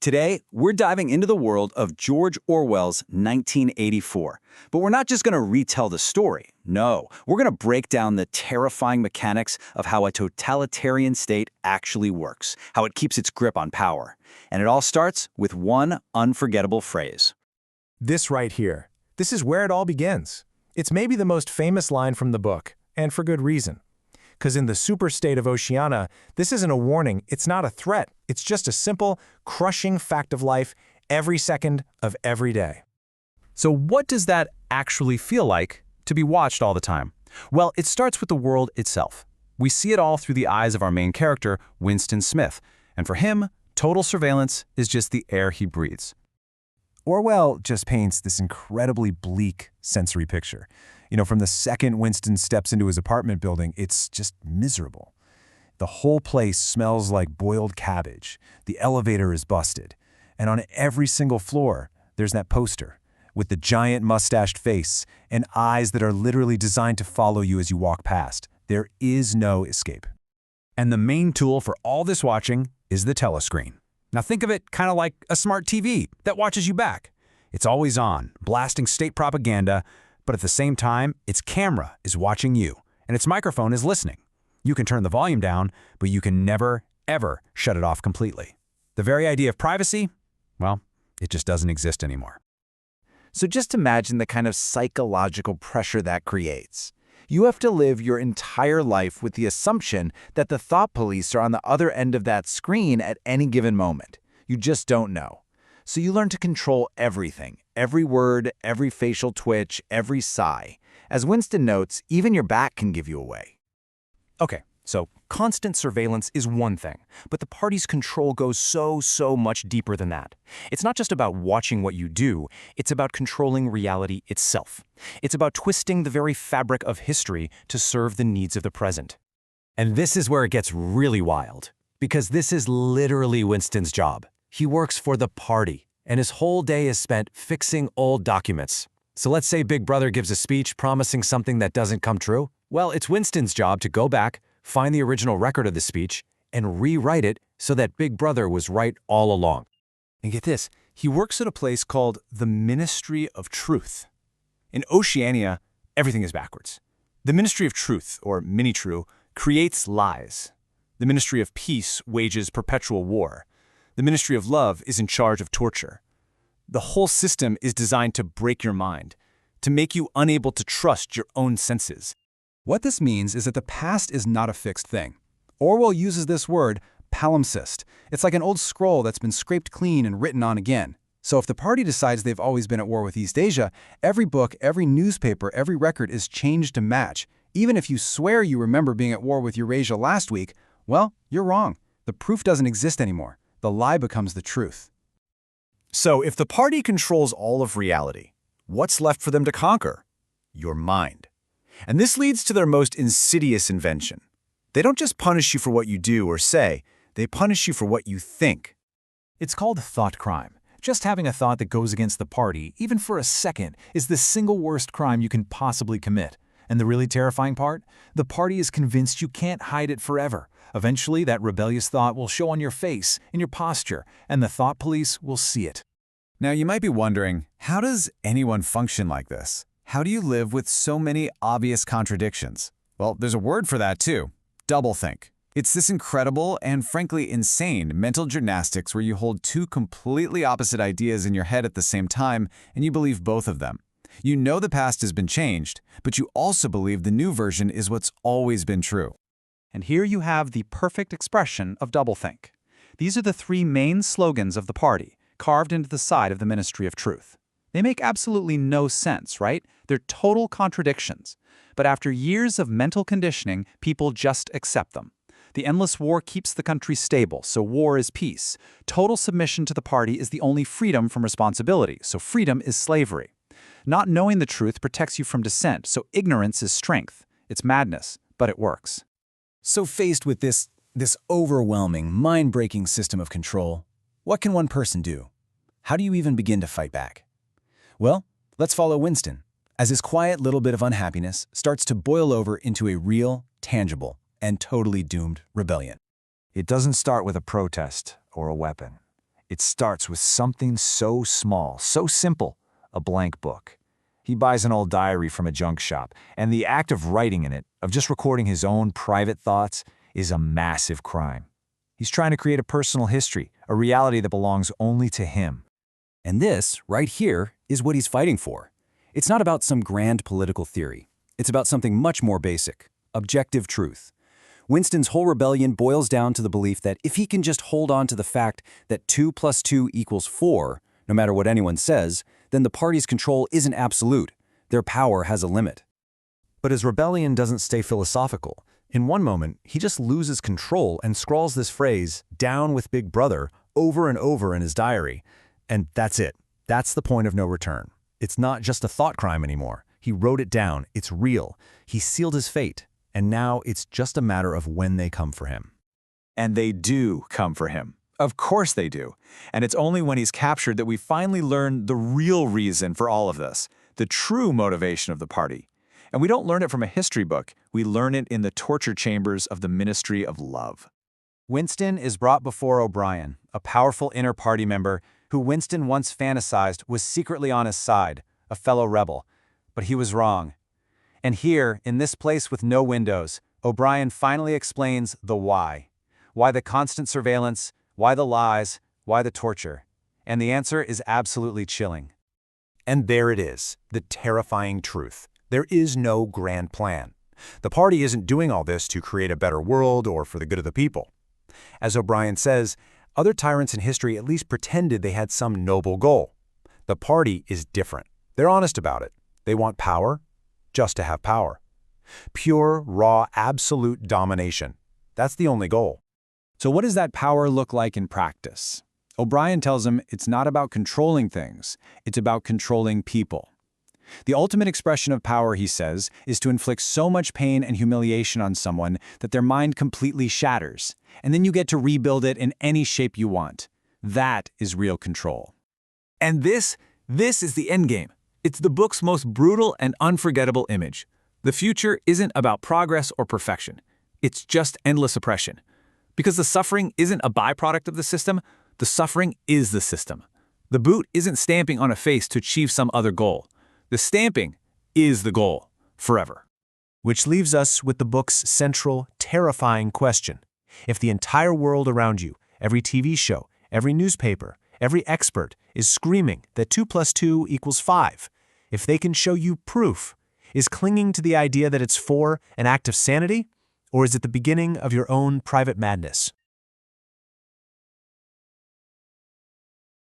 Today, we're diving into the world of George Orwell's 1984. But we're not just going to retell the story. No, we're going to break down the terrifying mechanics of how a totalitarian state actually works, how it keeps its grip on power. And it all starts with one unforgettable phrase. This right here. This is where it all begins. It's maybe the most famous line from the book, and for good reason. Because in the superstate of Oceania, this isn't a warning, it's not a threat. It's just a simple, crushing fact of life every second of every day. So what does that actually feel like to be watched all the time? Well, it starts with the world itself. We see it all through the eyes of our main character, Winston Smith. And for him, total surveillance is just the air he breathes. Orwell just paints this incredibly bleak sensory picture. From the second Winston steps into his apartment building, it's just miserable. The whole place smells like boiled cabbage. The elevator is busted. And on every single floor, there's that poster with the giant mustached face and eyes that are literally designed to follow you as you walk past. There is no escape. And the main tool for all this watching is the telescreen. Now think of it kind of like a smart TV that watches you back. It's always on, blasting state propaganda, but at the same time, its camera is watching you, and its microphone is listening. You can turn the volume down, but you can never, ever shut it off completely. The very idea of privacy, well, it just doesn't exist anymore. So just imagine the kind of psychological pressure that creates. You have to live your entire life with the assumption that the thought police are on the other end of that screen at any given moment. You just don't know. So you learn to control everything, every word, every facial twitch, every sigh. As Winston notes, even your back can give you away. Okay, so constant surveillance is one thing, but the party's control goes so much deeper than that. It's not just about watching what you do, it's about controlling reality itself. It's about twisting the very fabric of history to serve the needs of the present. And this is where it gets really wild, because this is literally Winston's job. He works for the party, and his whole day is spent fixing old documents. So let's say Big Brother gives a speech promising something that doesn't come true. Well, it's Winston's job to go back, find the original record of the speech, and rewrite it so that Big Brother was right all along. And get this, he works at a place called the Ministry of Truth. In Oceania, everything is backwards. The Ministry of Truth, or Mini-True, creates lies. The Ministry of Peace wages perpetual war. The Ministry of Love is in charge of torture. The whole system is designed to break your mind, to make you unable to trust your own senses. What this means is that the past is not a fixed thing. Orwell uses this word, palimpsest. It's like an old scroll that's been scraped clean and written on again. So if the party decides they've always been at war with East Asia, every book, every newspaper, every record is changed to match. Even if you swear you remember being at war with Eurasia last week, well, you're wrong. The proof doesn't exist anymore. The lie becomes the truth. So if the party controls all of reality, what's left for them to conquer? Your mind. And this leads to their most insidious invention. They don't just punish you for what you do or say, they punish you for what you think. It's called thought crime. Just having a thought that goes against the party, even for a second, is the single worst crime you can possibly commit. And the really terrifying part? The party is convinced you can't hide it forever. Eventually, that rebellious thought will show on your face, in your posture, and the thought police will see it. Now you might be wondering, how does anyone function like this? How do you live with so many obvious contradictions? Well, there's a word for that too, doublethink. It's this incredible and frankly insane mental gymnastics where you hold two completely opposite ideas in your head at the same time and you believe both of them. You know the past has been changed, but you also believe the new version is what's always been true. And here you have the perfect expression of doublethink. These are the three main slogans of the party, carved into the side of the Ministry of Truth. They make absolutely no sense, right? They're total contradictions. But after years of mental conditioning, people just accept them. The endless war keeps the country stable, so war is peace. Total submission to the party is the only freedom from responsibility, so freedom is slavery. Not knowing the truth protects you from dissent, so ignorance is strength. It's madness, but it works. So faced with this overwhelming, mind-breaking system of control, what can one person do? How do you even begin to fight back? Well, let's follow Winston, as his quiet little bit of unhappiness starts to boil over into a real, tangible, and totally doomed rebellion. It doesn't start with a protest or a weapon. It starts with something so small, so simple, a blank book. He buys an old diary from a junk shop, and the act of writing in it, of just recording his own private thoughts, is a massive crime. He's trying to create a personal history, a reality that belongs only to him. And this, right here, is what he's fighting for. It's not about some grand political theory. It's about something much more basic: objective truth. Winston's whole rebellion boils down to the belief that if he can just hold on to the fact that 2 + 2 = 4, no matter what anyone says, then the party's control isn't absolute. Their power has a limit. But his rebellion doesn't stay philosophical. In one moment, he just loses control and scrawls this phrase, "down with Big Brother," over and over in his diary. And that's it. That's the point of no return. It's not just a thought crime anymore. He wrote it down. It's real. He sealed his fate. And now it's just a matter of when they come for him. And they do come for him. Of course they do. And it's only when he's captured that we finally learn the real reason for all of this, the true motivation of the party. And we don't learn it from a history book. We learn it in the torture chambers of the Ministry of Love. Winston is brought before O'Brien, a powerful inner party member who Winston once fantasized was secretly on his side, a fellow rebel. But he was wrong. And here, in this place with no windows, O'Brien finally explains the why. Why the constant surveillance, why the lies, why the torture. And the answer is absolutely chilling. And there it is, the terrifying truth. There is no grand plan. The party isn't doing all this to create a better world or for the good of the people. As O'Brien says, other tyrants in history at least pretended they had some noble goal. The party is different. They're honest about it. They want power, just to have power. Pure, raw, absolute domination. That's the only goal. So what does that power look like in practice? O'Brien tells him it's not about controlling things, it's about controlling people. The ultimate expression of power, he says, is to inflict so much pain and humiliation on someone that their mind completely shatters, and then you get to rebuild it in any shape you want. That is real control. And this is the endgame. It's the book's most brutal and unforgettable image. The future isn't about progress or perfection. It's just endless oppression. Because the suffering isn't a byproduct of the system, the suffering is the system. The boot isn't stamping on a face to achieve some other goal. The stamping is the goal, forever. Which leaves us with the book's central, terrifying question. If the entire world around you, every TV show, every newspaper, every expert is screaming that 2 + 2 = 5, if they can show you proof, is clinging to the idea that it's 4 an act of sanity, or is it the beginning of your own private madness?